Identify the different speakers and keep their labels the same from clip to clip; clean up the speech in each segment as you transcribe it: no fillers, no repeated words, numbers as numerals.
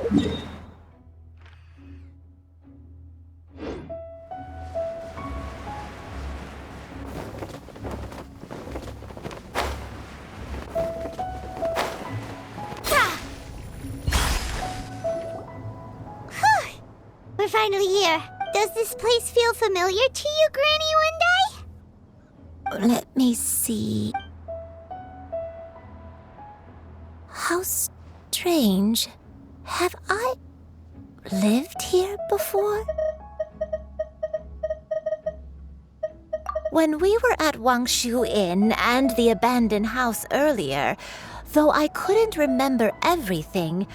Speaker 1: We're finally here. Does this place feel familiar to you, Granny Wendai?
Speaker 2: Let me see. How strange. Have I lived here before? When we were at Wangshu Inn and the abandoned house earlier, though I couldn't remember everything,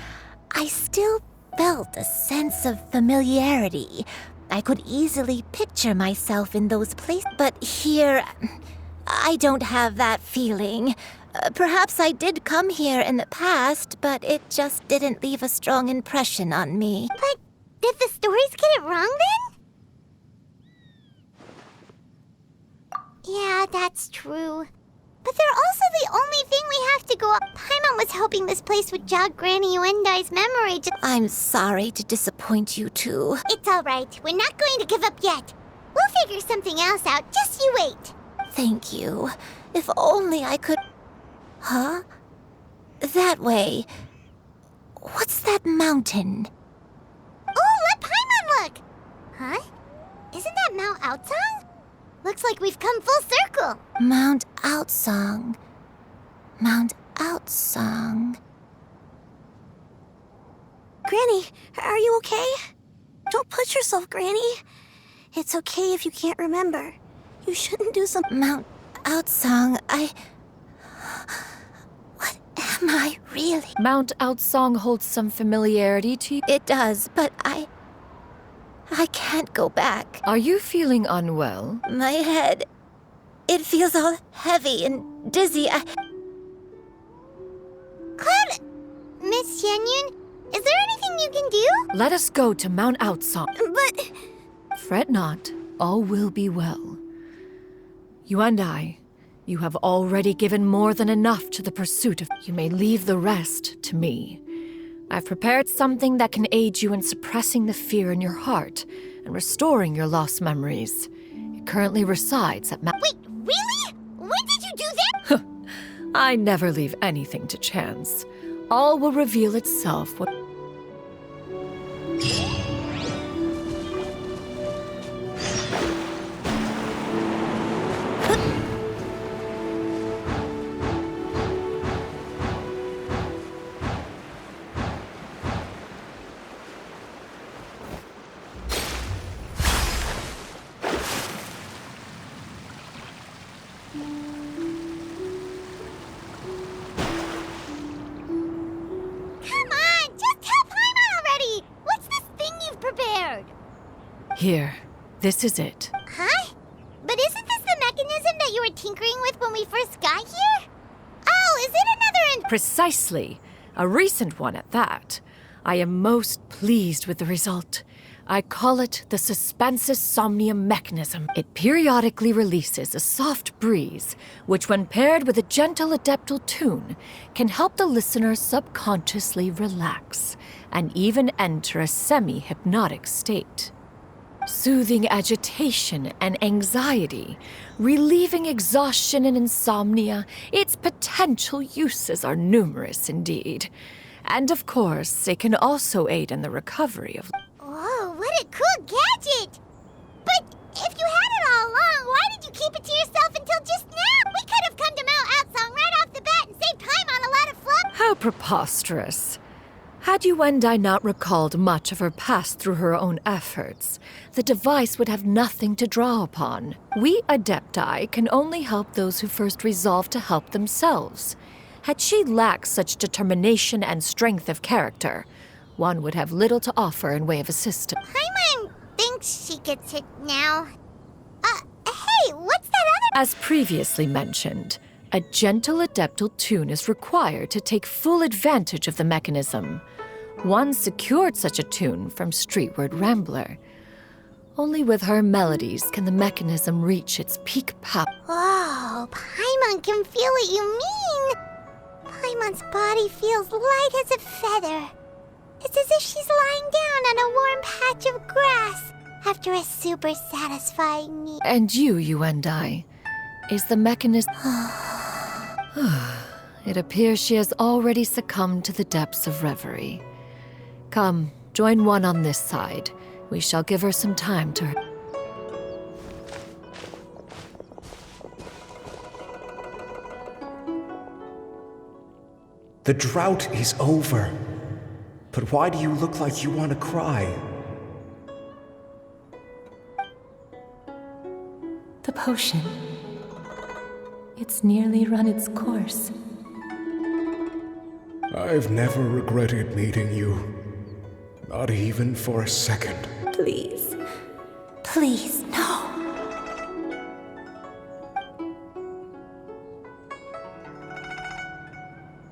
Speaker 2: I still felt a sense of familiarity. I could easily picture myself in those places, but here, I don't have that feeling. Perhaps I did come here in the past, but it just didn't leave a strong impression on me.
Speaker 1: But did the stories get it wrong then? Yeah, that's true. But they're also the only thing we have to go up. Paimon was hoping this place would jog Granny Wendai's memory.
Speaker 2: I'm sorry to disappoint you too.
Speaker 1: It's all right. We're not going to give up yet. We'll figure something else out. Just you wait.
Speaker 2: Thank you. If only I could... Huh? That way. What's that mountain?
Speaker 1: Oh, let Paimon look! Huh? Isn't that Mount Outsang? Looks like we've come full circle.
Speaker 2: Mount Outsang. Mount Outsang.
Speaker 3: Granny, are you okay? Don't push yourself, Granny. It's okay if you can't remember. You shouldn't do something.
Speaker 2: Mount Outsang, What am I really?
Speaker 4: Mount Outsang holds some familiarity to you.
Speaker 2: It does, but I can't go back.
Speaker 4: Are you feeling unwell?
Speaker 2: My head, it feels all heavy and dizzy.
Speaker 1: Cloud... Miss Xianyun, is there anything you can do?
Speaker 4: Let us go to Mount Outsang.
Speaker 1: But...
Speaker 4: Fret not, all will be well. You and I, you have already given more than enough to the pursuit of... You may leave the rest to me. I've prepared something that can aid you in suppressing the fear in your heart and restoring your lost memories. It currently resides at
Speaker 1: Wait, really? When did you do that?
Speaker 4: I never leave anything to chance. All will reveal itself when... Here, this is it.
Speaker 1: Huh? But isn't this the mechanism that you were tinkering with when we first got here? Oh, is it another
Speaker 4: Precisely. A recent one at that. I am most pleased with the result. I call it the Suspensus Somnium mechanism. It periodically releases a soft breeze, which when paired with a gentle adeptal tune, can help the listener subconsciously relax and even enter a semi-hypnotic state. Soothing agitation and anxiety, relieving exhaustion and insomnia, its potential uses are numerous indeed. And of course, it can also aid in the recovery of...
Speaker 1: Whoa, what a cool gadget! But if you had it all along, why did you keep it to yourself until just now? We could have come to Mount Outsang right off the bat and saved time on a lot of fluff.
Speaker 4: How preposterous. Had you and I not recalled much of her past through her own efforts, the device would have nothing to draw upon. We Adepti can only help those who first resolve to help themselves. Had she lacked such determination and strength of character, one would have little to offer in way of assistance.
Speaker 1: Paimon thinks she gets it now. Hey, what's that other...
Speaker 4: As previously mentioned, a gentle adeptal tune is required to take full advantage of the mechanism. One secured such a tune from Streetward Rambler. Only with her melodies can the mechanism reach its peak power.
Speaker 1: Whoa, Paimon can feel what you mean. Paimon's body feels light as a feather. It's as if she's lying down on a warm patch of grass after a super satisfying meal.
Speaker 4: And you and I. Is the mechanism... It appears she has already succumbed to the depths of reverie. Come, join one on this side. We shall give her some time to...
Speaker 5: The drought is over. But why do you look like you want to cry?
Speaker 2: The potion. It's nearly run its course.
Speaker 5: I've never regretted meeting you. Not even for a second.
Speaker 2: Please. Please, no.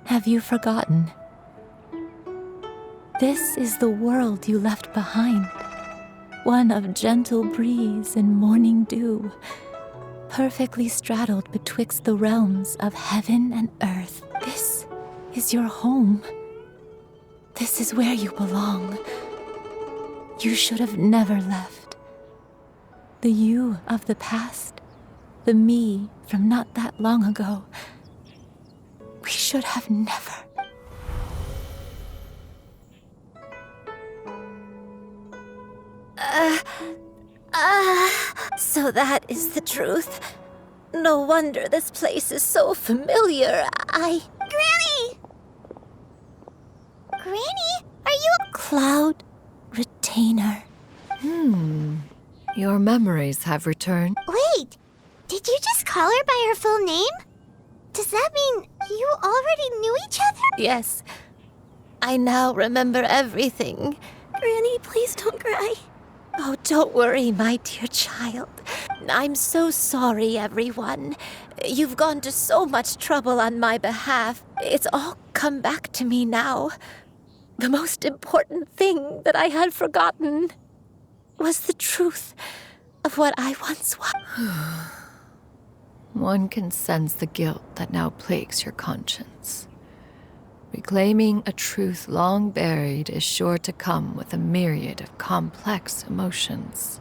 Speaker 2: Have you forgotten? This is the world you left behind. One of gentle breeze and morning dew, perfectly straddled betwixt the realms of heaven and earth. This is your home. This is where you belong. You should have never left. The you of the past, the me from not that long ago, we should have never. So that is the truth. No wonder this place is so familiar.
Speaker 1: Granny! Granny, are you a...
Speaker 2: Cloud Retainer.
Speaker 4: Your memories have returned.
Speaker 1: Wait, did you just call her by her full name? Does that mean you already knew each other?
Speaker 2: Yes. I now remember everything.
Speaker 3: Granny, please don't cry.
Speaker 2: Oh, don't worry, my dear child. I'm so sorry, everyone. You've gone to so much trouble on my behalf. It's all come back to me now. The most important thing that I had forgotten was the truth of what I once was.
Speaker 4: One can sense the guilt that now plagues your conscience. Reclaiming a truth long buried is sure to come with a myriad of complex emotions.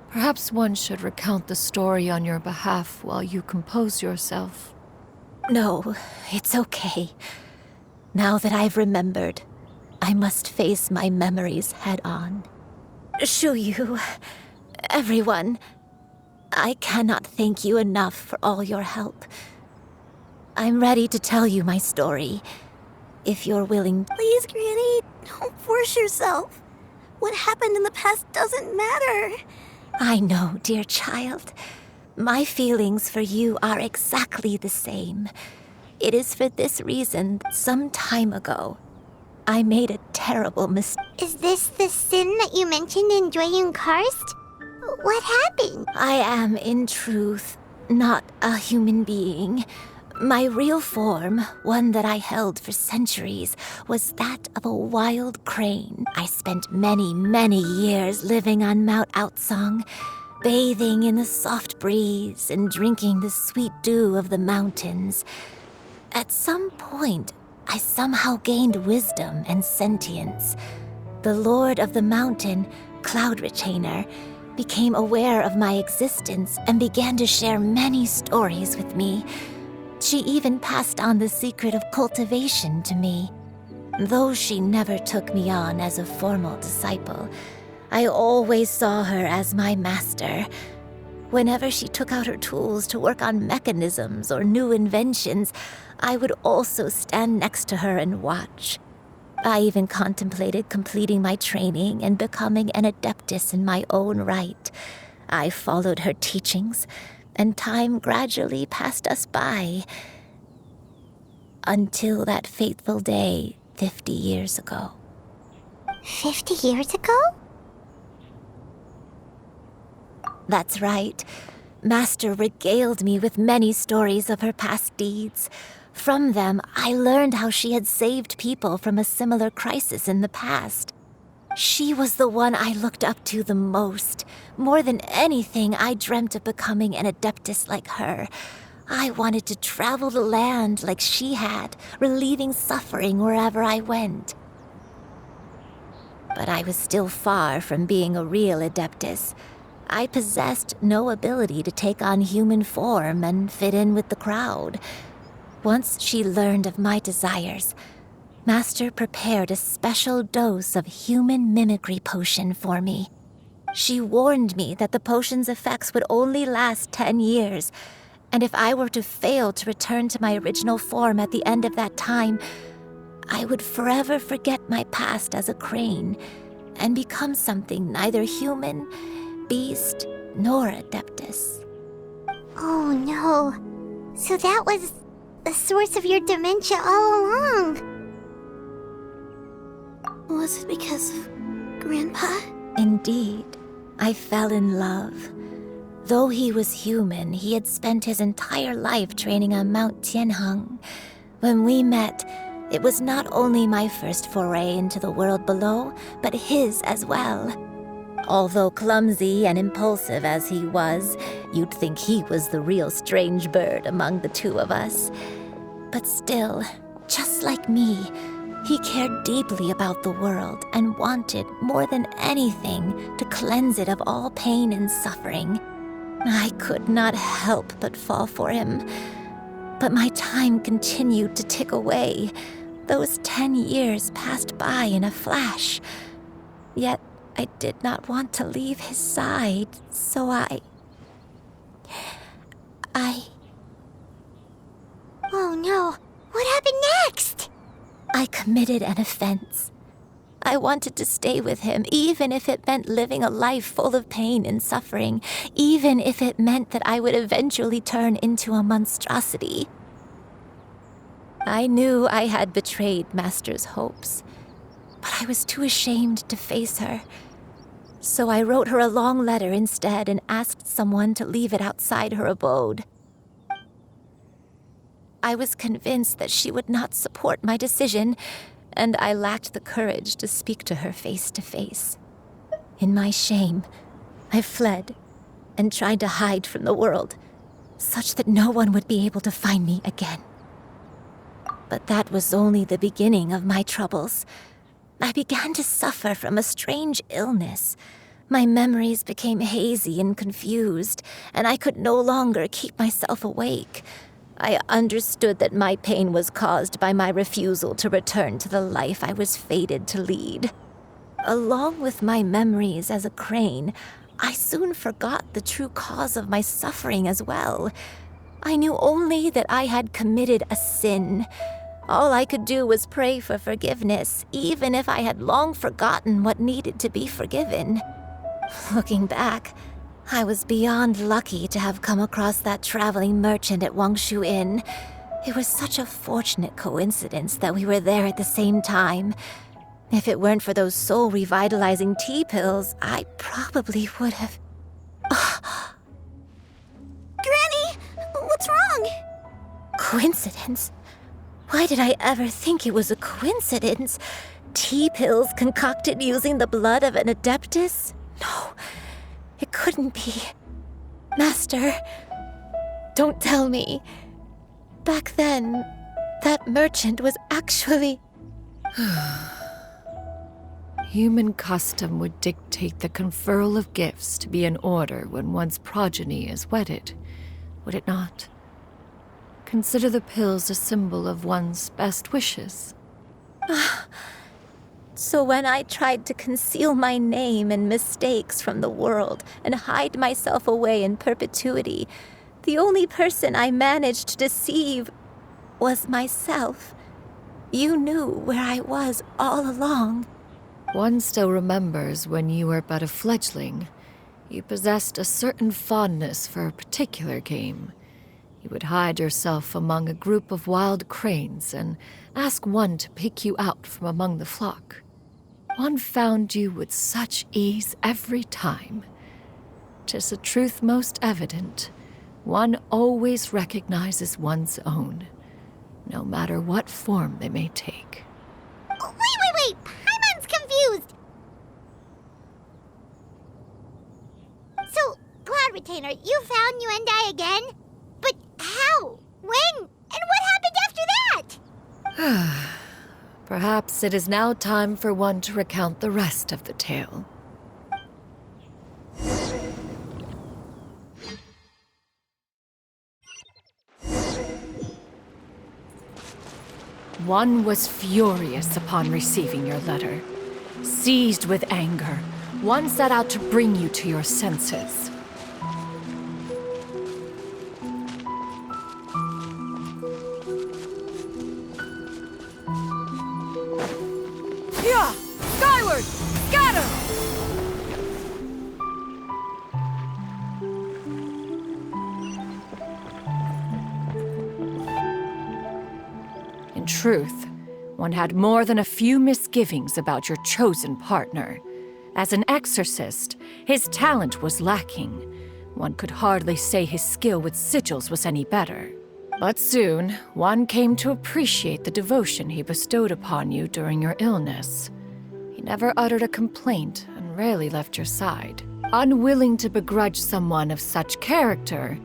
Speaker 4: Perhaps one should recount the story on your behalf while you compose yourself.
Speaker 2: No, it's okay. Now that I've remembered, I must face my memories head on. Shuyu, everyone, I cannot thank you enough for all your help. I'm ready to tell you my story, if you're willing.
Speaker 3: Please, Granny, don't force yourself. What happened in the past doesn't matter.
Speaker 2: I know, dear child. My feelings for you are exactly the same. It is for this reason that some time ago, I made a terrible mistake.
Speaker 1: Is this the sin that you mentioned in Jueyun Karst? What happened?
Speaker 2: I am, in truth, not a human being. My real form, one that I held for centuries, was that of a wild crane. I spent many, many years living on Mount Outsong, bathing in the soft breeze and drinking the sweet dew of the mountains. At some point, I somehow gained wisdom and sentience. The Lord of the Mountain, Cloud Retainer, became aware of my existence and began to share many stories with me. She even passed on the secret of cultivation to me. Though she never took me on as a formal disciple, I always saw her as my master. Whenever she took out her tools to work on mechanisms or new inventions, I would also stand next to her and watch. I even contemplated completing my training and becoming an adeptus in my own right. I followed her teachings, and time gradually passed us by. Until that fateful day 50 years ago.
Speaker 1: 50 years ago?
Speaker 2: That's right. Master regaled me with many stories of her past deeds. From them, I learned how she had saved people from a similar crisis in the past. She was the one I looked up to the most. More than anything, I dreamt of becoming an adeptus like her. I wanted to travel the land like she had, relieving suffering wherever I went. But I was still far from being a real Adeptus. I possessed no ability to take on human form and fit in with the crowd. Once she learned of my desires, Master prepared a special dose of human mimicry potion for me. She warned me that the potion's effects would only last 10 years, and if I were to fail to return to my original form at the end of that time, I would forever forget my past as a crane and become something neither human, beast, nor Adeptus.
Speaker 1: Oh no. So that was the source of your dementia all along.
Speaker 3: Was it because of Grandpa?
Speaker 2: Indeed, I fell in love. Though he was human, he had spent his entire life training on Mount Tianheng. When we met, it was not only my first foray into the world below, but his as well. Although clumsy and impulsive as he was, you'd think he was the real strange bird among the two of us. But still, just like me, he cared deeply about the world and wanted, more than anything, to cleanse it of all pain and suffering. I could not help but fall for him. But my time continued to tick away. Those 10 years passed by in a flash. Yet I did not want to leave his side, so I...
Speaker 1: Oh no. What happened next?
Speaker 2: I committed an offense. I wanted to stay with him, even if it meant living a life full of pain and suffering, even if it meant that I would eventually turn into a monstrosity. I knew I had betrayed Master's hopes, but I was too ashamed to face her. So I wrote her a long letter instead and asked someone to leave it outside her abode. I was convinced that she would not support my decision, and I lacked the courage to speak to her face to face. In my shame, I fled and tried to hide from the world, such that no one would be able to find me again. But that was only the beginning of my troubles. I began to suffer from a strange illness. My memories became hazy and confused, and I could no longer keep myself awake. I understood that my pain was caused by my refusal to return to the life I was fated to lead. Along with my memories as a crane, I soon forgot the true cause of my suffering as well. I knew only that I had committed a sin. All I could do was pray for forgiveness, even if I had long forgotten what needed to be forgiven. Looking back, I was beyond lucky to have come across that traveling merchant at Wangshu Inn. It was such a fortunate coincidence that we were there at the same time. If it weren't for those soul-revitalizing tea pills, I probably would have...
Speaker 3: Granny! What's wrong?
Speaker 2: Coincidence? Why did I ever think it was a coincidence? Tea pills concocted using the blood of an Adeptus? No, it couldn't be. Master, don't tell me. Back then, that merchant was actually...
Speaker 4: Human custom would dictate the conferral of gifts to be in order when one's progeny is wedded, would it not? Consider the pills a symbol of one's best wishes.
Speaker 2: So when I tried to conceal my name and mistakes from the world and hide myself away in perpetuity, the only person I managed to deceive was myself. You knew where I was all along.
Speaker 4: One still remembers when you were but a fledgling. You possessed a certain fondness for a particular game. You would hide yourself among a group of wild cranes and ask one to pick you out from among the flock. One found you with such ease every time. 'Tis a truth most evident. One always recognizes one's own, no matter what form they may take.
Speaker 1: Wait! Paimon's confused! So, Cloud Retainer, you found Yuendai again? But how?
Speaker 4: Perhaps it is now time for one to recount the rest of the tale. One was furious upon receiving your letter. Seized with anger, one set out to bring you to your senses. Yeah! Skyward! Scatter! In truth, one had more than a few misgivings about your chosen partner. As an exorcist, his talent was lacking. One could hardly say his skill with sigils was any better. But soon, one came to appreciate the devotion he bestowed upon you during your illness. He never uttered a complaint and rarely left your side. Unwilling to begrudge someone of such character,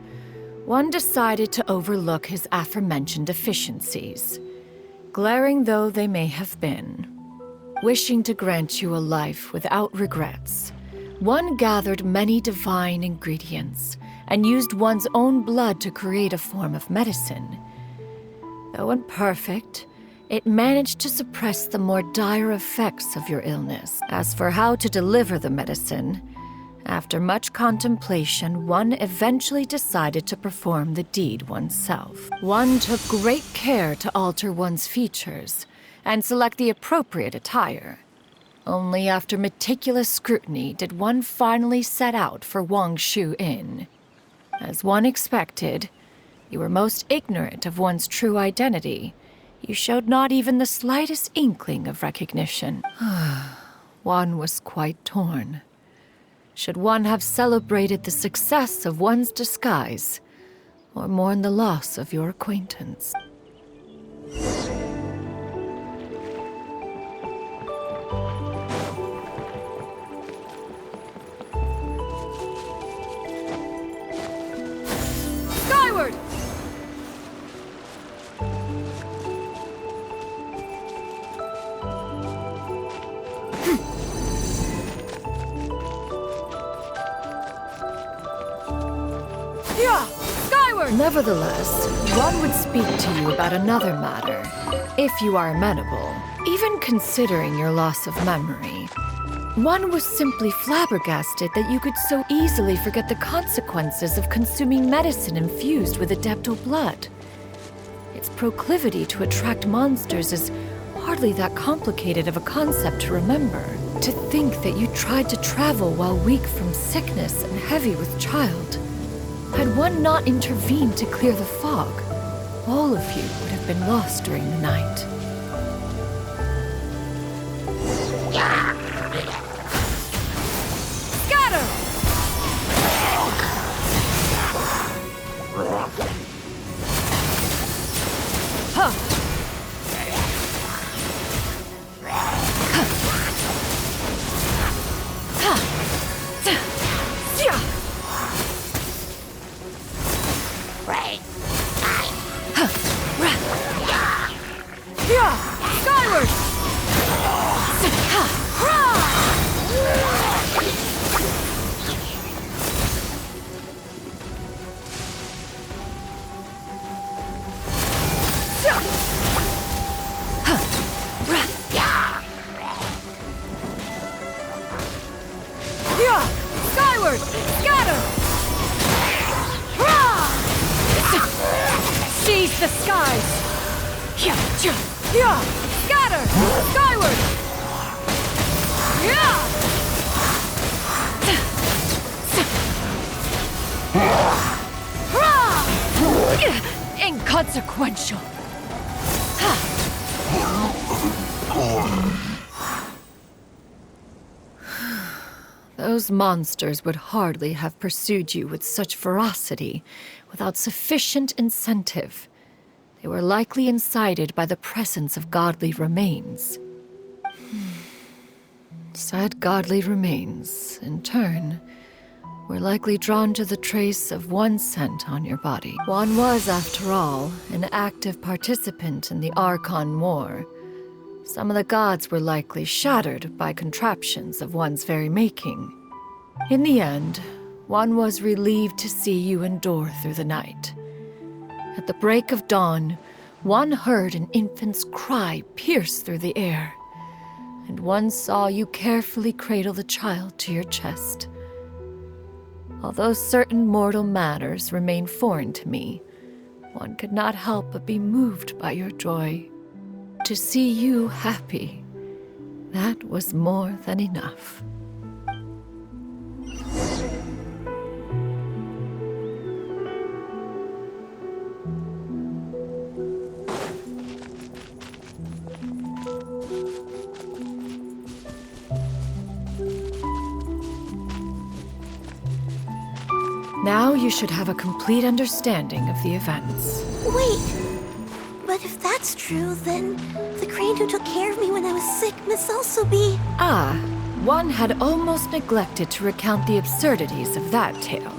Speaker 4: one decided to overlook his aforementioned deficiencies, glaring though they may have been. Wishing to grant you a life without regrets, one gathered many divine ingredients and used one's own blood to create a form of medicine. Though imperfect, it managed to suppress the more dire effects of your illness. As for how to deliver the medicine, after much contemplation, one eventually decided to perform the deed oneself. One took great care to alter one's features and select the appropriate attire. Only after meticulous scrutiny did one finally set out for Wangshu Inn. As one expected, you were most ignorant of one's true identity. You showed not even the slightest inkling of recognition. One was quite torn. Should one have celebrated the success of one's disguise, or mourn the loss of your acquaintance? Skyward! Skyward! Nevertheless, one would speak to you about another matter, if you are amenable. Even considering your loss of memory, one was simply flabbergasted that you could so easily forget the consequences of consuming medicine infused with adeptal blood. Its proclivity to attract monsters is hardly that complicated of a concept to remember. To think that you tried to travel while weak from sickness and heavy with child. Had one not intervened to clear the fog, all of you would have been lost during the night. Scatter! Huh! Skyward! Skyward! Scatter! Seize the skies! Scatter! Skyward! Inconsequential! Those monsters would hardly have pursued you with such ferocity without sufficient incentive. They were likely incited by the presence of godly remains. Said godly remains, in turn, were likely drawn to the trace of one scent on your body. One was, after all, an active participant in the Archon War, Some of the gods were likely shattered by contraptions of one's very making. In the end, one was relieved to see you endure through the night. At the break of dawn, one heard an infant's cry pierce through the air, and one saw you carefully cradle the child to your chest. Although certain mortal matters remain foreign to me, one could not help but be moved by your joy. To see you happy, that was more than enough. Now you should have a complete understanding of the events.
Speaker 3: Wait! But if that's true, then the crane who took care of me when I was sick must also be...
Speaker 4: Ah, one had almost neglected to recount the absurdities of that tale.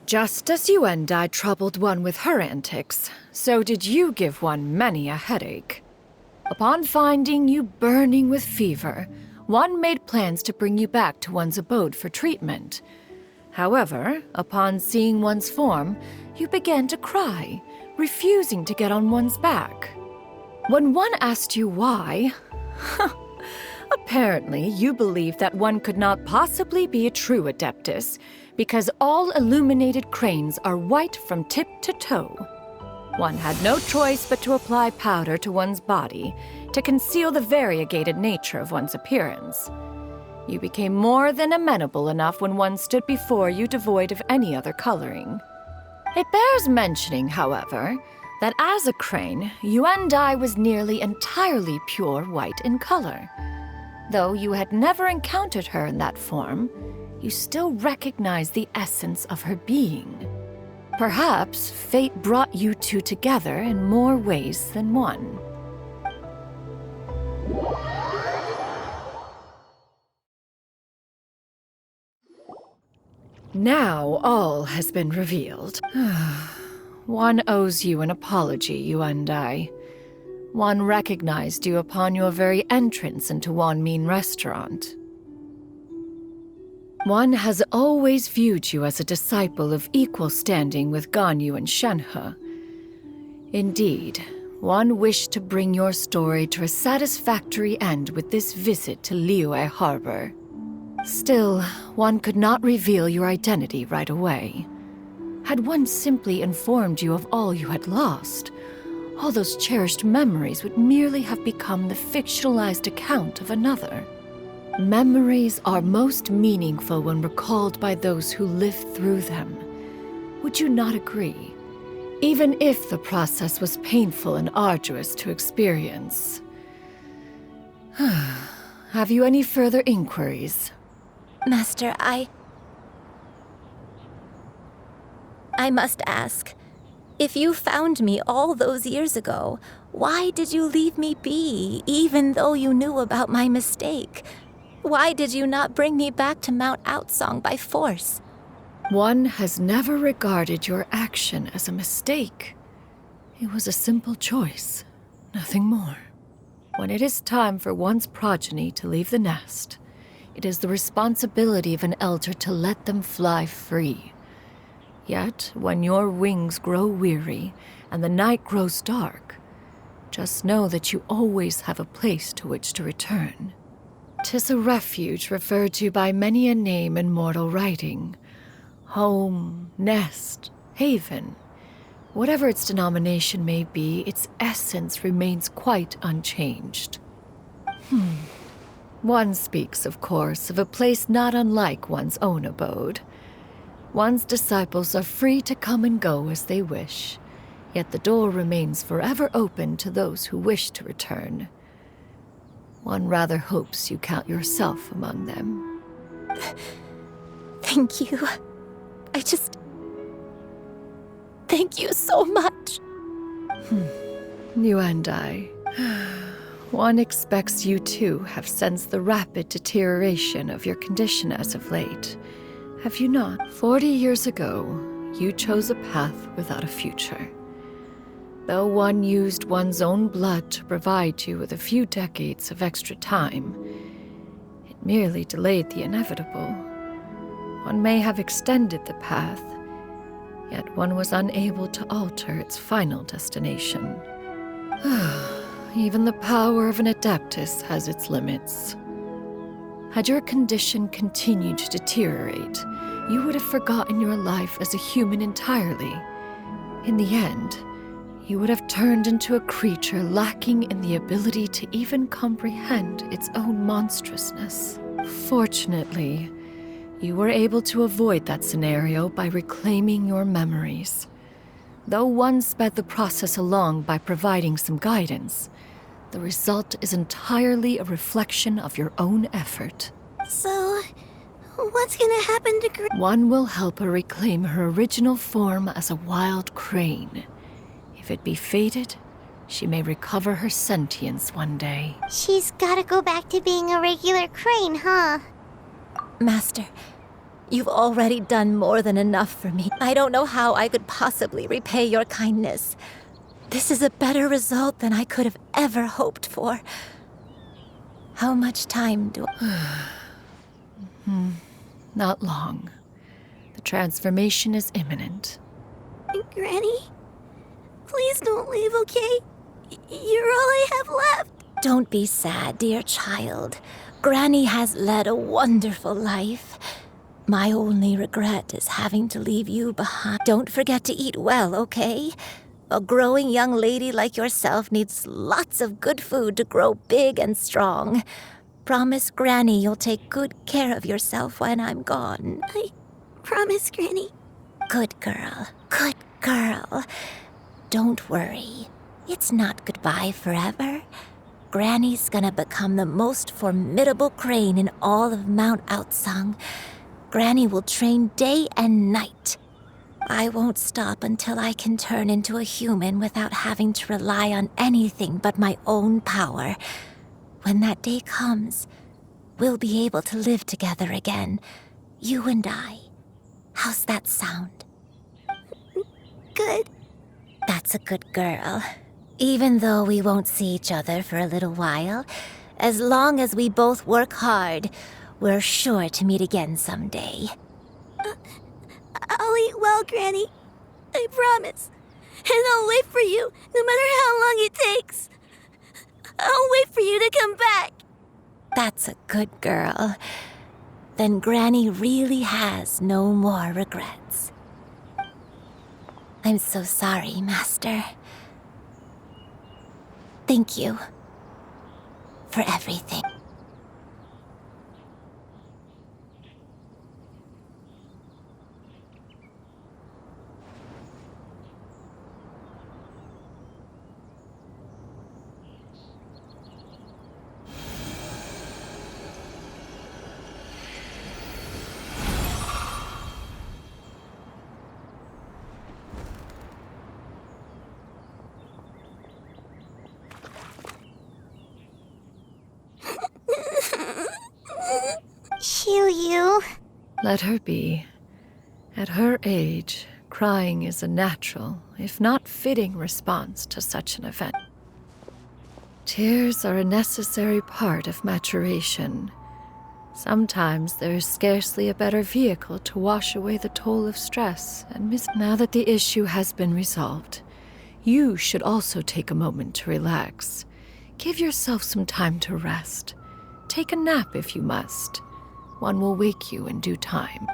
Speaker 4: Just as you and I troubled one with her antics, so did you give one many a headache. Upon finding you burning with fever, one made plans to bring you back to one's abode for treatment. However, upon seeing one's form, you began to cry, refusing to get on one's back. When one asked you why, apparently you believed that one could not possibly be a true Adeptus, because all illuminated cranes are white from tip to toe. One had no choice but to apply powder to one's body to conceal the variegated nature of one's appearance. You became more than amenable enough when one stood before you devoid of any other coloring. It bears mentioning, however, that as a crane, Yuandai was nearly entirely pure white in color. Though you had never encountered her in that form, you still recognize the essence of her being. Perhaps fate brought you two together in more ways than one. Now all has been revealed. One owes you an apology, you and I. One recognized you upon your very entrance into Wanmin Restaurant. One has always viewed you as a disciple of equal standing with Ganyu and Shenhe. Indeed, one wished to bring your story to a satisfactory end with this visit to Liyue Harbor. Still, one could not reveal your identity right away. Had one simply informed you of all you had lost, all those cherished memories would merely have become the fictionalized account of another. Memories are most meaningful when recalled by those who lived through them. Would you not agree? Even if the process was painful and arduous to experience. Have you any further inquiries?
Speaker 2: Master, I must ask, if you found me all those years ago, why did you leave me be, even though you knew about my mistake? Why did you not bring me back to Mount Outsong by force?
Speaker 4: One has never regarded your action as a mistake. It was a simple choice, nothing more. When it is time for one's progeny to leave the nest, it is the responsibility of an elder to let them fly free. Yet, when your wings grow weary and the night grows dark, just know that you always have a place to which to return. 'Tis a refuge referred to by many a name in mortal writing. Home, nest, haven. Whatever its denomination may be, its essence remains quite unchanged. One speaks, of course, of a place not unlike one's own abode. One's disciples are free to come and go as they wish, yet the door remains forever open to those who wish to return. One rather hopes you count yourself among them.
Speaker 2: Thank you. Thank you so much.
Speaker 4: You and I. One expects you too have sensed the rapid deterioration of your condition as of late. Have you not? 40 years ago, you chose a path without a future. Though one used one's own blood to provide you with a few decades of extra time, it merely delayed the inevitable. One may have extended the path, yet one was unable to alter its final destination. Even the power of an Adeptus has its limits. Had your condition continued to deteriorate, you would have forgotten your life as a human entirely. In the end, you would have turned into a creature lacking in the ability to even comprehend its own monstrousness. Fortunately, you were able to avoid that scenario by reclaiming your memories. Though one sped the process along by providing some guidance, the result is entirely a reflection of your own effort.
Speaker 3: So, what's gonna happen to
Speaker 4: One will help her reclaim her original form as a wild crane. If it be fated, she may recover her sentience one day.
Speaker 1: She's gotta go back to being a regular crane, huh?
Speaker 2: Master, you've already done more than enough for me. I don't know how I could possibly repay your kindness. This is a better result than I could have ever hoped for. How much time do I...
Speaker 4: Not long. The transformation is imminent.
Speaker 3: Granny? Please don't leave, okay? You're all I have left.
Speaker 2: Don't be sad, dear child. Granny has led a wonderful life. My only regret is having to leave you behind. Don't forget to eat well, okay? A growing young lady like yourself needs lots of good food to grow big and strong. Promise Granny you'll take good care of yourself when I'm gone.
Speaker 3: I promise, Granny.
Speaker 2: Good girl. Good girl. Don't worry. It's not goodbye forever. Granny's gonna become the most formidable crane in all of Mount Outsung. Granny will train day and night. I won't stop until I can turn into a human without having to rely on anything but my own power. When that day comes, we'll be able to live together again, you and I. How's that sound?
Speaker 3: Good.
Speaker 2: That's a good girl. Even though we won't see each other for a little while, as long as we both work hard, we're sure to meet again someday.
Speaker 3: I'll eat well, Granny. I promise. And I'll wait for you, no matter how long it takes. I'll wait for you to come back.
Speaker 2: That's a good girl. Then Granny really has no more regrets. I'm so sorry, Master. Thank you for everything.
Speaker 1: Xianyun.
Speaker 4: Let her be. At her age, crying is a natural, if not fitting, response to such an event. Tears are a necessary part of maturation. Sometimes there is scarcely a better vehicle to wash away the toll of stress and Now that the issue has been resolved, you should also take a moment to relax. Give yourself some time to rest. Take a nap if you must. One will wake you in due time.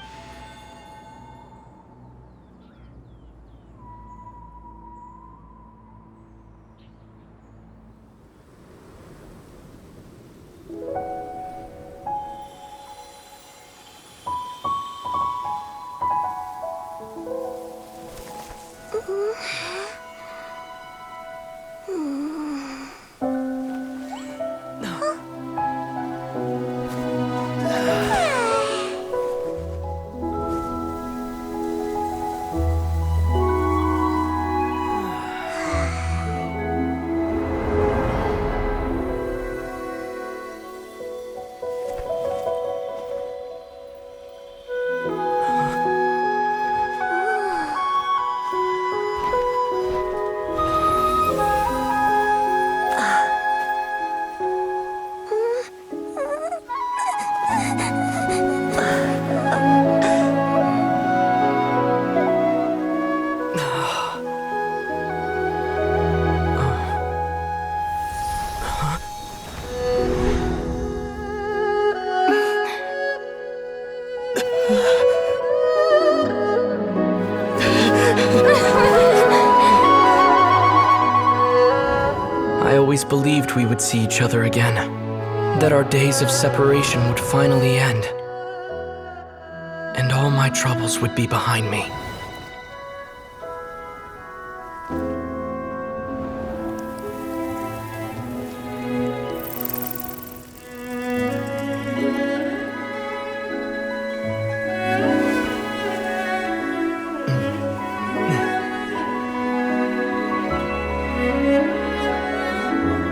Speaker 6: always believed we would see each other again, that our days of separation would finally end, and all my troubles would be behind me.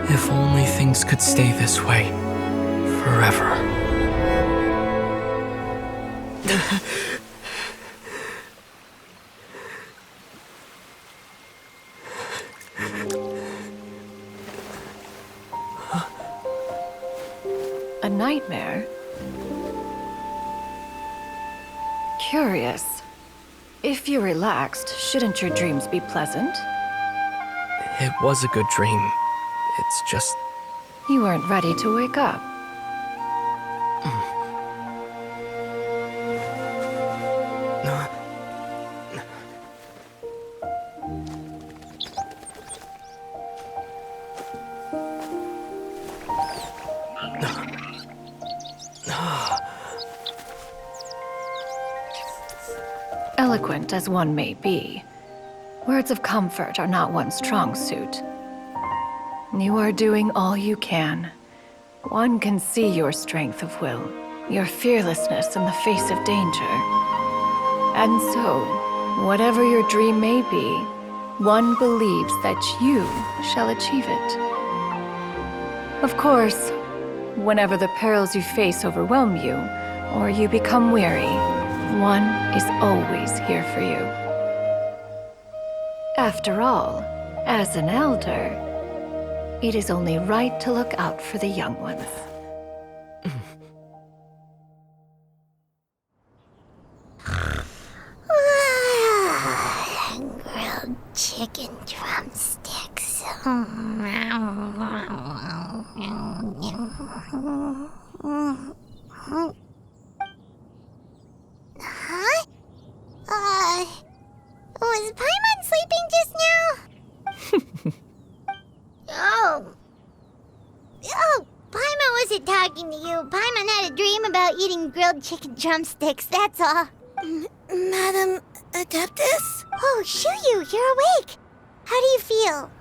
Speaker 6: If only things could stay this way forever.
Speaker 4: A nightmare? Curious. If you're relaxed, shouldn't your dreams be pleasant?
Speaker 6: It was a good dream. It's just...
Speaker 4: You weren't ready to wake up. Eloquent as one may be, words of comfort are not one's strong suit. You are doing all you can. One can see your strength of will, your fearlessness in the face of danger. And so, whatever your dream may be, one believes that you shall achieve it. Of course, whenever the perils you face overwhelm you, or you become weary, one is always here for you. After all, as an elder, it is only right to look out for the young ones.
Speaker 1: Grilled chicken drumsticks. Huh? Was Paimon sleeping just now? Oh, Paimon wasn't talking to you. Paimon had a dream about eating grilled chicken drumsticks, that's all.
Speaker 3: Madam Adeptus?
Speaker 1: Oh, Xianyun, you're awake. How do you feel?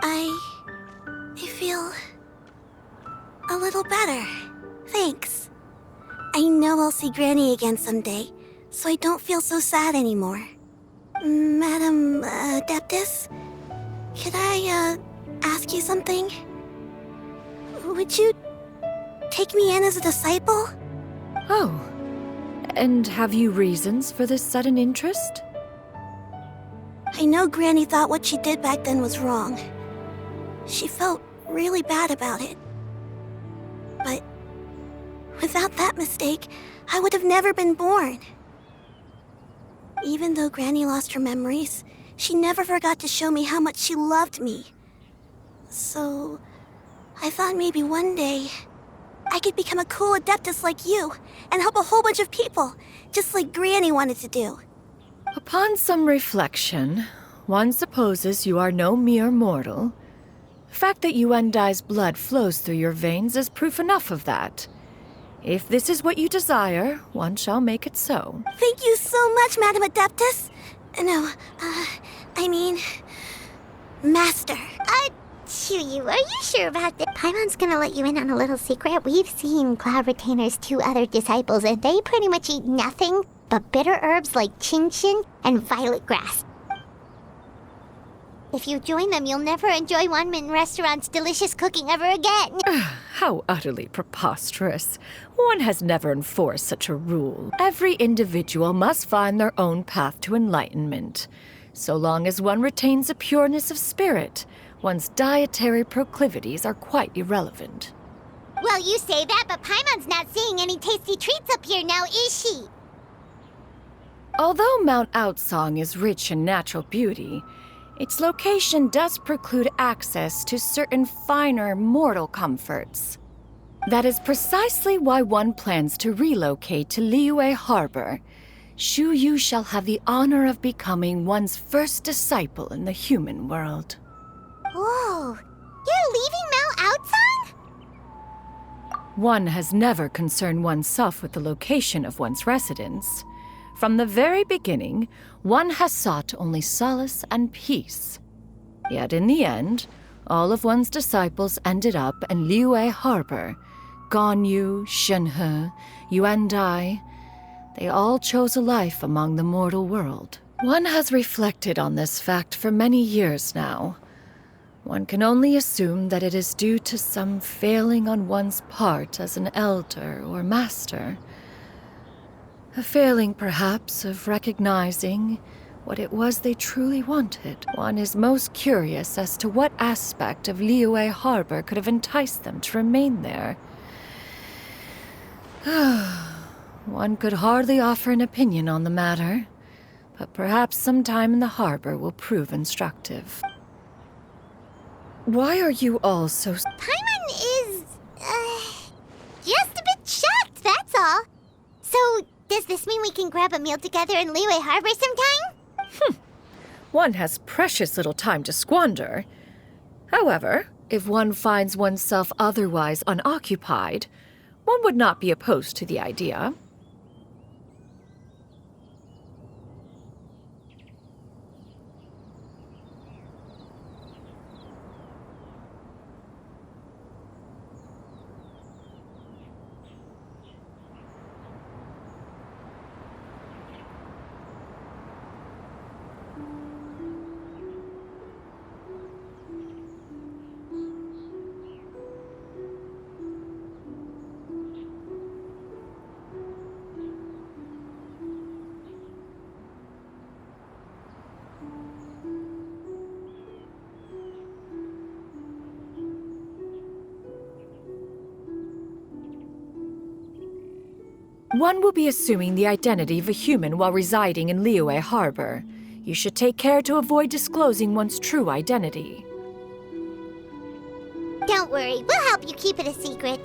Speaker 3: I feel a little better. Thanks. I know I'll see Granny again someday, so I don't feel so sad anymore. Madam Adeptus, could I ask you something? Would you take me in as a disciple?
Speaker 4: Oh, and have you reasons for this sudden interest?
Speaker 3: I know Granny thought what she did back then was wrong. She felt really bad about it. But without that mistake, I would have never been born. Even though Granny lost her memories, she never forgot to show me how much she loved me. So, I thought maybe one day I could become a cool Adeptus like you and help a whole bunch of people, just like Granny wanted to do.
Speaker 4: Upon some reflection, one supposes you are no mere mortal. The fact that Yuendai's blood flows through your veins is proof enough of that. If this is what you desire, one shall make it so.
Speaker 3: Thank you so much, Madam Adeptus. No, I mean, Master.
Speaker 1: Xianyun, are you sure about that? Paimon's gonna let you in on a little secret. We've seen Cloud Retainer's 2 other disciples, and they pretty much eat nothing but bitter herbs like chinchin and violet grass. If you join them, you'll never enjoy Wanmin Restaurant's delicious cooking ever again.
Speaker 4: How utterly preposterous. One has never enforced such a rule. Every individual must find their own path to enlightenment. So long as one retains a pureness of spirit, one's dietary proclivities are quite irrelevant.
Speaker 1: Well, you say that, but Paimon's not seeing any tasty treats up here now, is she?
Speaker 4: Although Mount Outsong is rich in natural beauty, its location does preclude access to certain finer mortal comforts. That is precisely why one plans to relocate to Liyue Harbor. Shu Yu shall have the honor of becoming one's first disciple in the human world.
Speaker 1: Whoa, you're leaving Mao Outsong?
Speaker 4: One has never concerned oneself with the location of one's residence. From the very beginning, one has sought only solace and peace. Yet in the end, all of one's disciples ended up in Liyue Harbor. Ganyu, Shenhe, Yuandai. They all chose a life among the mortal world. One has reflected on this fact for many years now. One can only assume that it is due to some failing on one's part as an elder or master. A failing, perhaps, of recognizing what it was they truly wanted. One is most curious as to what aspect of Liyue Harbor could have enticed them to remain there. One could hardly offer an opinion on the matter, but perhaps some time in the harbor will prove instructive. Why are you all so...
Speaker 1: Paimon is, just a bit shocked, that's all. So, does this mean we can grab a meal together in Liyue Harbor sometime?
Speaker 4: One has precious little time to squander. However, if one finds oneself otherwise unoccupied, one would not be opposed to the idea. One will be assuming the identity of a human while residing in Liyue Harbor. You should take care to avoid disclosing one's true identity.
Speaker 1: Don't worry, we'll help you keep it a secret.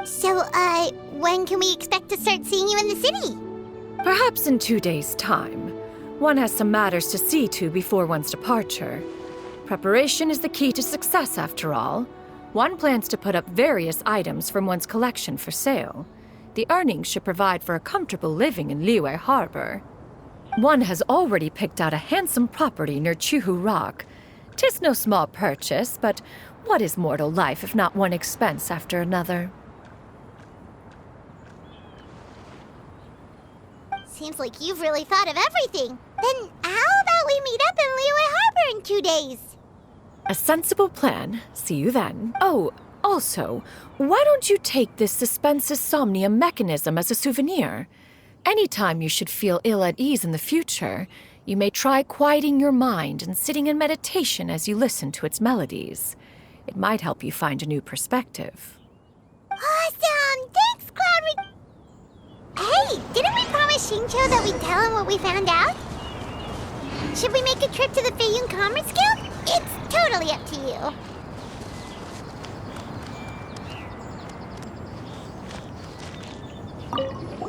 Speaker 1: So, when can we expect to start seeing you in the city?
Speaker 4: Perhaps in 2 days' time. One has some matters to see to before one's departure. Preparation is the key to success, after all. One plans to put up various items from one's collection for sale. The earnings should provide for a comfortable living in Liyue Harbor. One has already picked out a handsome property near Chuhu Rock. 'Tis no small purchase, but what is mortal life if not one expense after another?
Speaker 1: Seems like you've really thought of everything. Then how about we meet up in Liyue Harbor in 2 days?
Speaker 4: A sensible plan. See you then. Oh, also, why don't you take this suspensus somnia mechanism as a souvenir? Anytime you should feel ill at ease in the future, you may try quieting your mind and sitting in meditation as you listen to its melodies. It might help you find a new perspective.
Speaker 1: Awesome! Thanks, Cloud. Hey, didn't we promise Shincho that we'd tell him what we found out? Should we make a trip to the Xianyun Commerce Guild? It's totally up to you.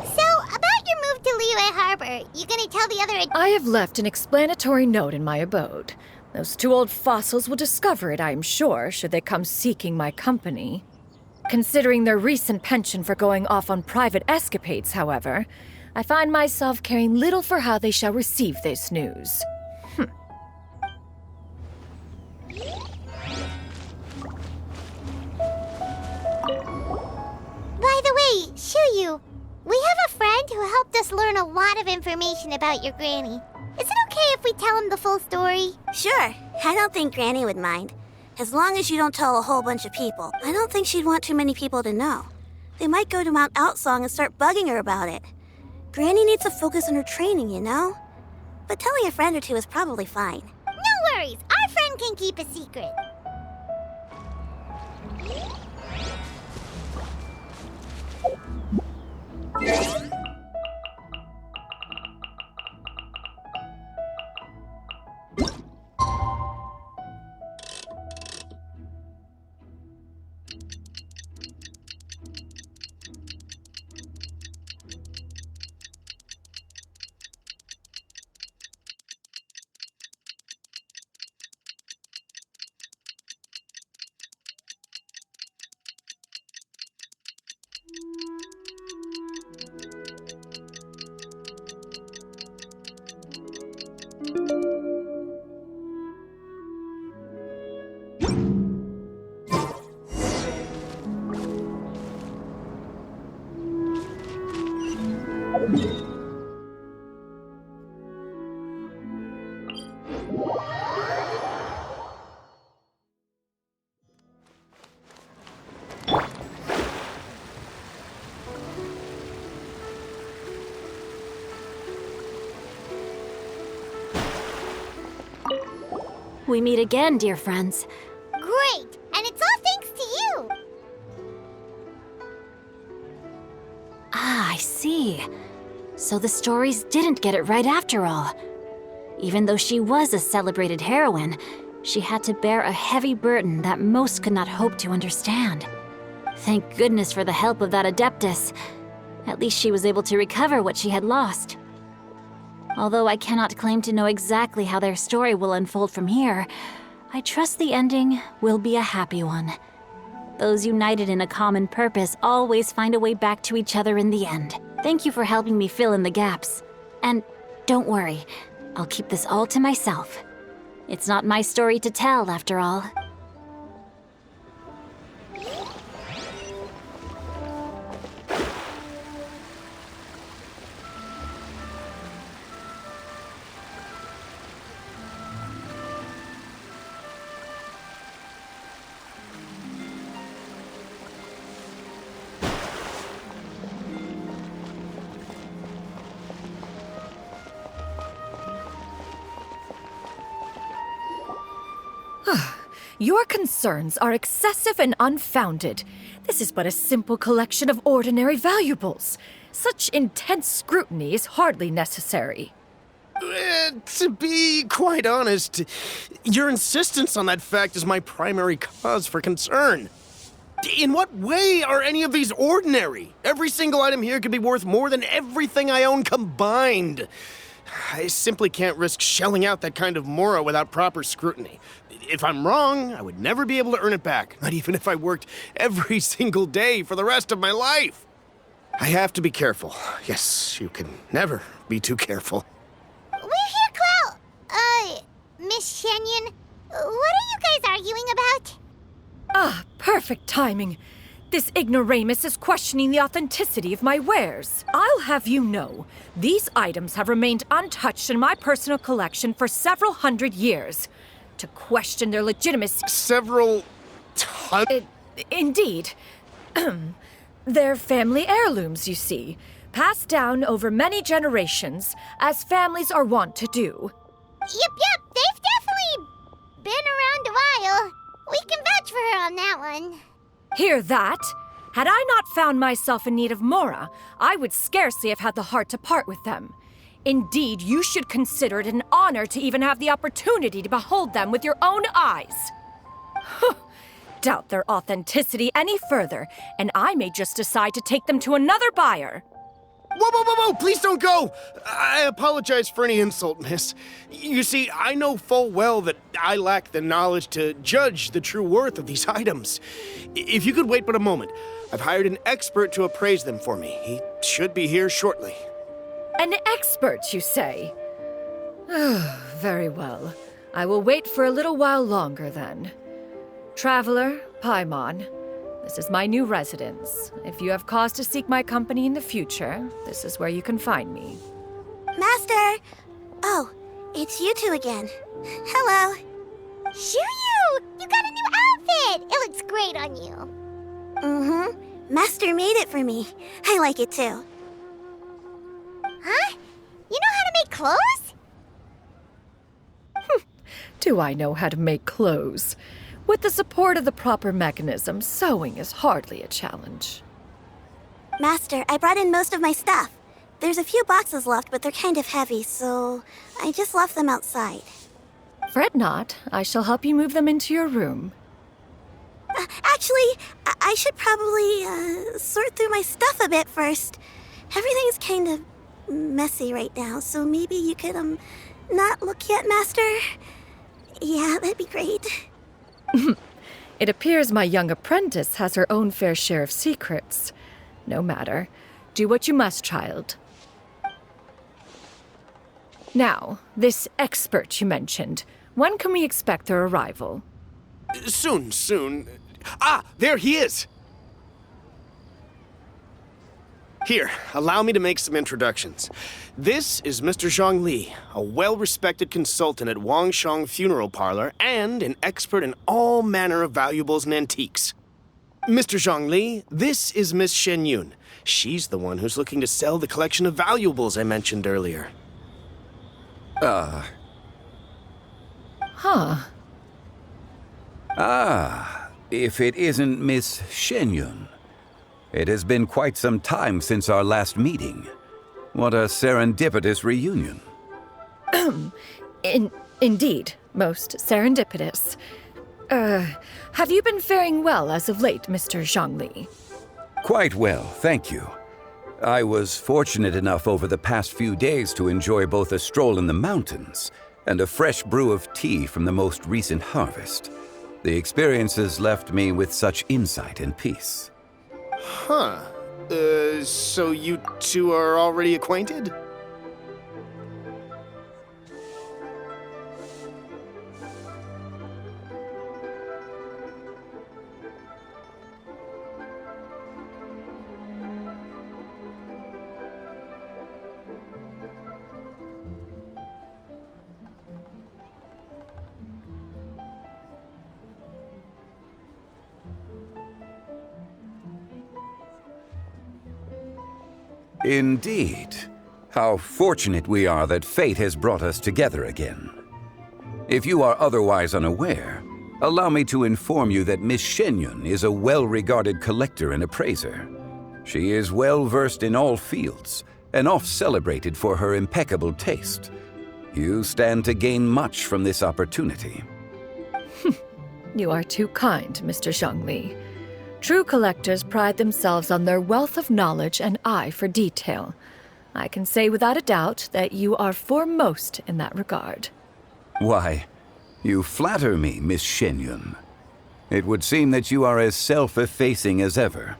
Speaker 1: So, about your move to Liyue Harbor, you gonna tell the other...
Speaker 4: I have left an explanatory note in my abode. Those 2 old fossils will discover it, I am sure, should they come seeking my company. Considering their recent penchant for going off on private escapades, however, I find myself caring little for how they shall receive this news.
Speaker 1: By the way, Shuyu, we have a friend who helped us learn a lot of information about your granny. Is it okay if we tell him the full story?
Speaker 3: Sure, I don't think Granny would mind. As long as you don't tell a whole bunch of people. I don't think she'd want too many people to know. They might go to Mount Outsong and start bugging her about it. Granny needs to focus on her training, you know? But telling a friend or two is probably fine.
Speaker 1: No worries, our friend can keep a secret.
Speaker 7: We meet again, dear friends.
Speaker 1: Great! And it's all thanks to you!
Speaker 7: Ah, I see. So the stories didn't get it right after all. Even though she was a celebrated heroine, she had to bear a heavy burden that most could not hope to understand. Thank goodness for the help of that Adeptus. At least she was able to recover what she had lost. Although I cannot claim to know exactly how their story will unfold from here, I trust the ending will be a happy one. Those united in a common purpose always find a way back to each other in the end. Thank you for helping me fill in the gaps. And don't worry, I'll keep this all to myself. It's not my story to tell, after all.
Speaker 4: Your concerns are excessive and unfounded. This is but a simple collection of ordinary valuables. Such intense scrutiny is hardly necessary.
Speaker 8: To be quite honest, your insistence on that fact is my primary cause for concern. In what way are any of these ordinary? Every single item here could be worth more than everything I own combined. I simply can't risk shelling out that kind of mora without proper scrutiny. If I'm wrong, I would never be able to earn it back, not even if I worked every single day for the rest of my life. I have to be careful. Yes, you can never be too careful.
Speaker 1: We're here, Clow! Miss Xianyun, what are you guys arguing about?
Speaker 4: Ah, perfect timing. This ignoramus is questioning the authenticity of my wares. I'll have you know, these items have remained untouched in my personal collection for several hundred years. To question their legitimacy...
Speaker 8: Several
Speaker 4: Indeed. They're family heirlooms, you see. Passed down over many generations, as families are wont to do.
Speaker 1: Yep, they've definitely been around a while. We can vouch for her on that one.
Speaker 4: Hear that? Had I not found myself in need of Mora, I would scarcely have had the heart to part with them. Indeed, you should consider it an honor to even have the opportunity to behold them with your own eyes. Doubt their authenticity any further, and I may just decide to take them to another buyer.
Speaker 8: Whoa! Please don't go! I apologize for any insult, miss. You see, I know full well that I lack the knowledge to judge the true worth of these items. If you could wait but a moment, I've hired an expert to appraise them for me. He should be here shortly.
Speaker 4: An expert, you say? Very well. I will wait for a little while longer, then. Traveler, Paimon, this is my new residence. If you have cause to seek my company in the future, this is where you can find me.
Speaker 3: Master! Oh, it's you two again. Hello.
Speaker 1: Shoo-you! You got a new outfit! It looks great on you.
Speaker 3: Mm-hmm. Master made it for me. I like it too.
Speaker 1: Huh? You know how to make clothes?
Speaker 4: Do I know how to make clothes? With the support of the proper mechanism, sewing is hardly a challenge.
Speaker 3: Master, I brought in most of my stuff. There's a few boxes left, but they're kind of heavy, so I just left them outside.
Speaker 4: Fret not. I shall help you move them into your room.
Speaker 3: Actually, I should probably sort through my stuff a bit first. Everything's kind of messy right now, so maybe you could, not look yet, Master? Yeah, that'd be great.
Speaker 4: It appears my young apprentice has her own fair share of secrets. No matter. Do what you must, child. Now, this expert you mentioned, when can we expect their arrival?
Speaker 8: Soon. Ah, there he is! Here, allow me to make some introductions. This is Mr. Zhang Li, a well-respected consultant at Wangshang Funeral Parlor and an expert in all manner of valuables and antiques. Mr. Zhang Li, this is Miss Xianyun. She's the one who's looking to sell the collection of valuables I mentioned earlier.
Speaker 4: Huh.
Speaker 9: If it isn't Miss Xianyun. It has been quite some time since our last meeting. What a serendipitous reunion.
Speaker 4: Indeed, most serendipitous. Have you been faring well as of late, Mr. Zhangli?
Speaker 9: Quite well, thank you. I was fortunate enough over the past few days to enjoy both a stroll in the mountains and a fresh brew of tea from the most recent harvest. The experiences left me with such insight and peace.
Speaker 8: Huh. So you two are already acquainted?
Speaker 9: Indeed. How fortunate we are that fate has brought us together again. If you are otherwise unaware, allow me to inform you that Miss Xianyun is a well-regarded collector and appraiser. She is well-versed in all fields, and oft-celebrated for her impeccable taste. You stand to gain much from this opportunity.
Speaker 4: You are too kind, Mr. Zhangli. True collectors pride themselves on their wealth of knowledge and eye for detail. I can say without a doubt that you are foremost in that regard.
Speaker 9: Why, you flatter me, Miss Xianyun. It would seem that you are as self-effacing as ever.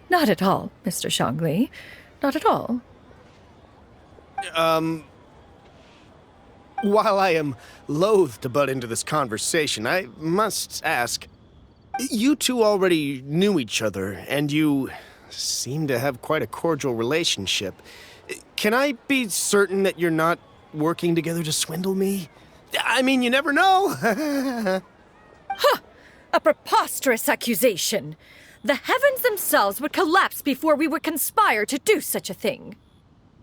Speaker 4: Not at all, Mr. Zhangli. Not at all.
Speaker 8: While I am loath to butt into this conversation, I must ask, you two already knew each other, and you seem to have quite a cordial relationship. Can I be certain that you're not working together to swindle me? I mean, you never know.
Speaker 4: Ha! A preposterous accusation! The heavens themselves would collapse before we would conspire to do such a thing.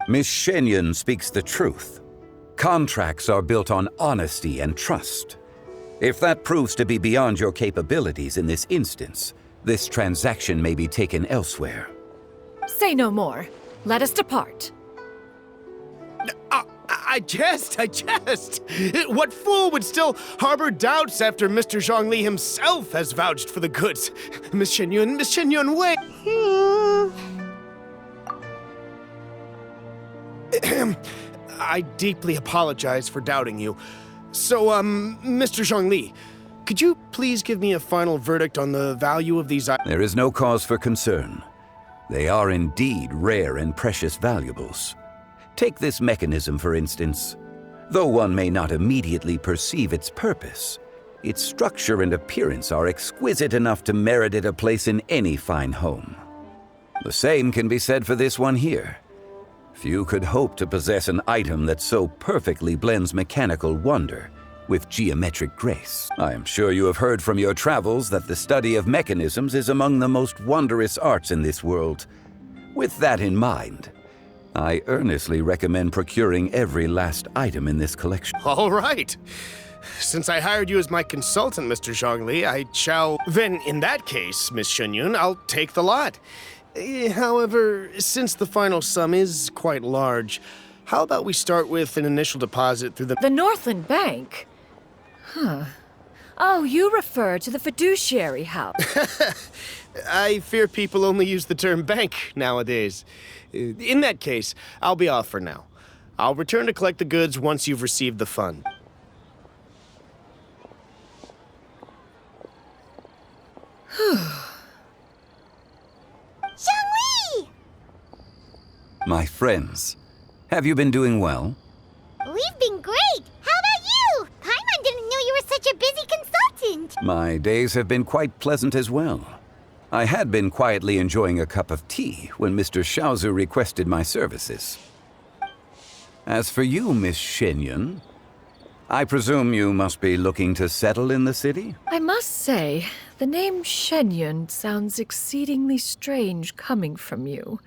Speaker 9: Miss Xianyun speaks the truth. Contracts are built on honesty and trust. If that proves to be beyond your capabilities in this instance, this transaction may be taken elsewhere.
Speaker 4: Say no more. Let us depart.
Speaker 8: I jest. What fool would still harbor doubts after Mr. Zhangli himself has vouched for the goods? Miss Xianyun, wait. I deeply apologize for doubting you. So, Mr. Zhangli, could you please give me a final verdict on the value of these items?
Speaker 9: There is no cause for concern. They are indeed rare and precious valuables. Take this mechanism, for instance. Though one may not immediately perceive its purpose, its structure and appearance are exquisite enough to merit it a place in any fine home. The same can be said for this one here. Few could hope to possess an item that so perfectly blends mechanical wonder with geometric grace. I am sure you have heard from your travels that the study of mechanisms is among the most wondrous arts in this world. With that in mind, I earnestly recommend procuring every last item in this collection.
Speaker 8: All right. Since I hired you as my consultant, Mr. Zhangli, I shall... Then, in that case, Miss Xianyun, I'll take the lot. However, since the final sum is quite large, how about we start with an initial deposit through
Speaker 4: The Northland Bank? Huh. Oh, you refer to the fiduciary house.
Speaker 8: I fear people only use the term bank nowadays. In that case, I'll be off for now. I'll return to collect the goods once you've received the fund.
Speaker 1: Zhangli!
Speaker 9: My friends, have you been doing well?
Speaker 1: We've been great! How about you? Paimon didn't know you were such a busy consultant!
Speaker 9: My days have been quite pleasant as well. I had been quietly enjoying a cup of tea when Mr. Xiaozu requested my services. As for you, Miss Xianyun, I presume you must be looking to settle in the city?
Speaker 4: I must say, the name Xianyun sounds exceedingly strange coming from you.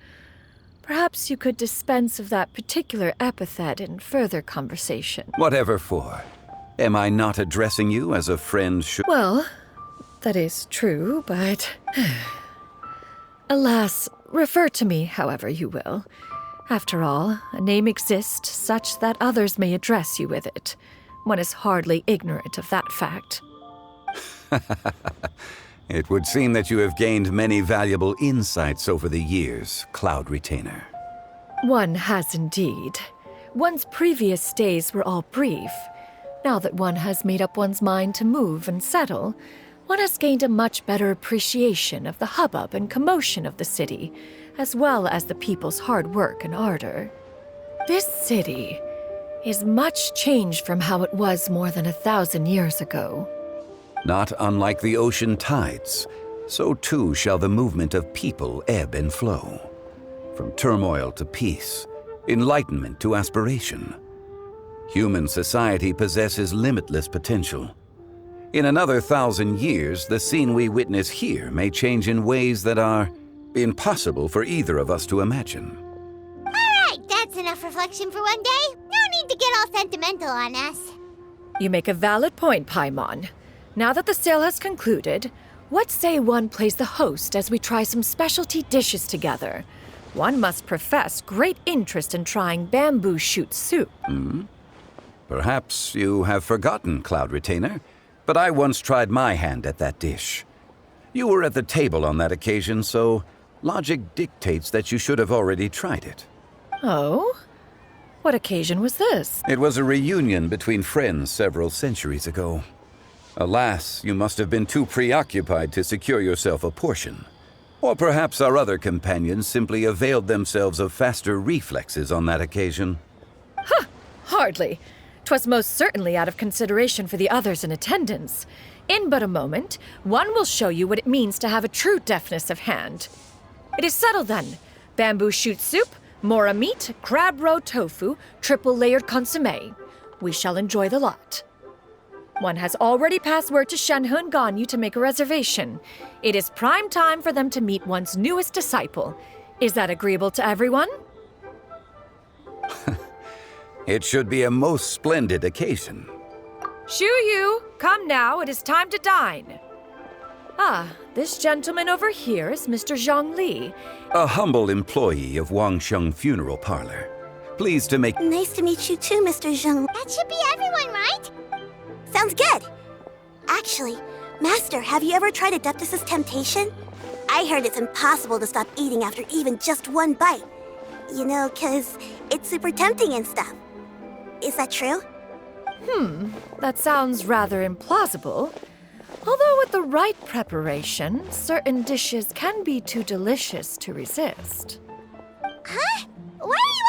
Speaker 4: Perhaps you could dispense of that particular epithet in further conversation.
Speaker 9: Whatever for. Am I not addressing you as a friend should?
Speaker 4: Well, that is true, but... Alas, refer to me however you will. After all, a name exists such that others may address you with it. One is hardly ignorant of that fact.
Speaker 9: It would seem that you have gained many valuable insights over the years, Cloud Retainer.
Speaker 4: One has indeed. One's previous stays were all brief. Now that one has made up one's mind to move and settle, one has gained a much better appreciation of the hubbub and commotion of the city, as well as the people's hard work and ardor. This city is much changed from how it was more than 1,000 years ago.
Speaker 9: Not unlike the ocean tides, so too shall the movement of people ebb and flow. From turmoil to peace, enlightenment to aspiration. Human society possesses limitless potential. In another 1,000 years, the scene we witness here may change in ways that are impossible for either of us to imagine.
Speaker 1: Alright, that's enough reflection for one day. No need to get all sentimental on us.
Speaker 4: You make a valid point, Paimon. Now that the sale has concluded, what say one plays the host as we try some specialty dishes together? One must profess great interest in trying bamboo shoot soup.
Speaker 9: Perhaps you have forgotten, Cloud Retainer, but I once tried my hand at that dish. You were at the table on that occasion, so logic dictates that you should have already tried it.
Speaker 4: Oh? What occasion was this?
Speaker 9: It was a reunion between friends several centuries ago. Alas, you must have been too preoccupied to secure yourself a portion. Or perhaps our other companions simply availed themselves of faster reflexes on that occasion.
Speaker 4: Hardly. 'Twas most certainly out of consideration for the others in attendance. In but a moment, one will show you what it means to have a true deftness of hand. It is settled then. Bamboo shoot soup, mora meat, crab roe tofu, triple-layered consommé. We shall enjoy the lot. One has already passed word to Shenhe and Ganyu to make a reservation. It is prime time for them to meet one's newest disciple. Is that agreeable to everyone?
Speaker 9: It should be a most splendid occasion.
Speaker 4: Shu Yu, come now, it is time to dine. Ah, this gentleman over here is Mr. Zhang Li.
Speaker 9: A humble employee of Wangsheng Funeral Parlor. Pleased to make...
Speaker 3: Nice to meet you too, Mr. Zheng.
Speaker 1: That should be everyone, right?
Speaker 3: Sounds good. Actually, Master, have you ever tried Adeptus' temptation? I heard it's impossible to stop eating after even just one bite. You know, 'cause it's super tempting and stuff. Is that true?
Speaker 4: That sounds rather implausible. Although with the right preparation, certain dishes can be too delicious to resist.
Speaker 1: Huh? What are you